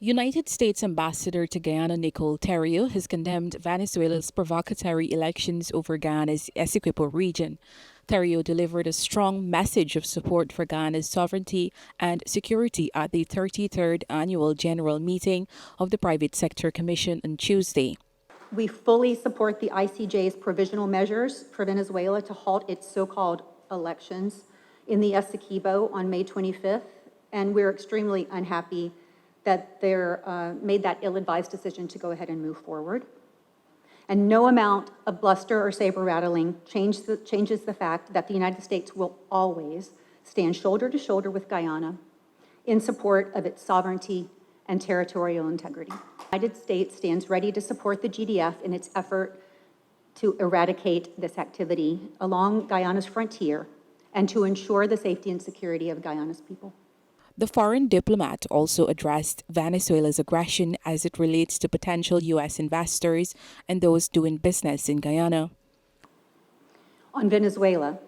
United States Ambassador to Guyana Nicole Theriot has condemned Venezuela's provocatory elections over Guyana's Essequibo region. Theriot delivered a strong message of support for Guyana's sovereignty and security at the 33rd Annual General Meeting of the Private Sector Commission on Tuesday. We fully support the ICJ's provisional measures for Venezuela to halt its so-called elections in the Essequibo on May 25th, and we're extremely unhappy that they made that ill-advised decision to go ahead and move forward. And no amount of bluster or saber rattling changes the fact that the United States will always stand shoulder to shoulder with Guyana in support of its sovereignty and territorial integrity. The United States stands ready to support the GDF in its effort to eradicate this activity along Guyana's frontier and to ensure the safety and security of Guyana's people. The foreign diplomat also addressed Venezuela's aggression as it relates to potential U.S. investors and those doing business in Guyana. On Venezuela,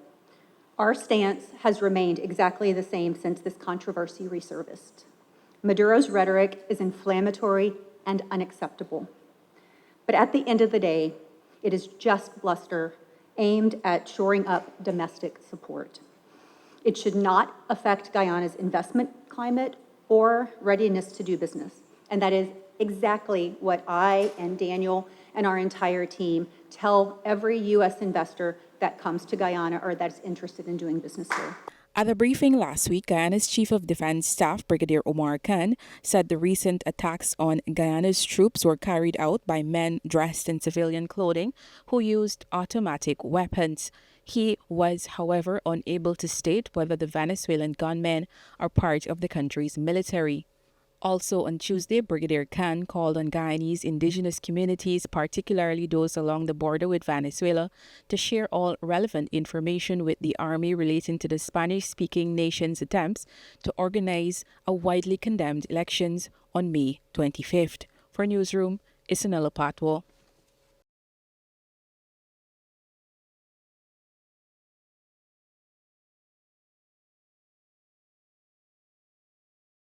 our stance has remained exactly the same since this controversy resurfaced. Maduro's rhetoric is inflammatory and unacceptable. But at the end of the day, it is just bluster aimed at shoring up domestic support. It should not affect Guyana's investment climate or readiness to do business. And that is exactly what I and Daniel and our entire team tell every U.S. investor that comes to Guyana or that's interested in doing business here. At a briefing last week, Guyana's Chief of Defense Staff, Brigadier Omar Khan, said the recent attacks on Guyana's troops were carried out by men dressed in civilian clothing who used automatic weapons. He was, however, unable to state whether the Venezuelan gunmen are part of the country's military. Also on Tuesday, Brigadier Khan called on Guyanese indigenous communities, particularly those along the border with Venezuela, to share all relevant information with the army relating to the Spanish-speaking nation's attempts to organize a widely condemned elections on May 25th. For Newsroom, Isanella Patwo.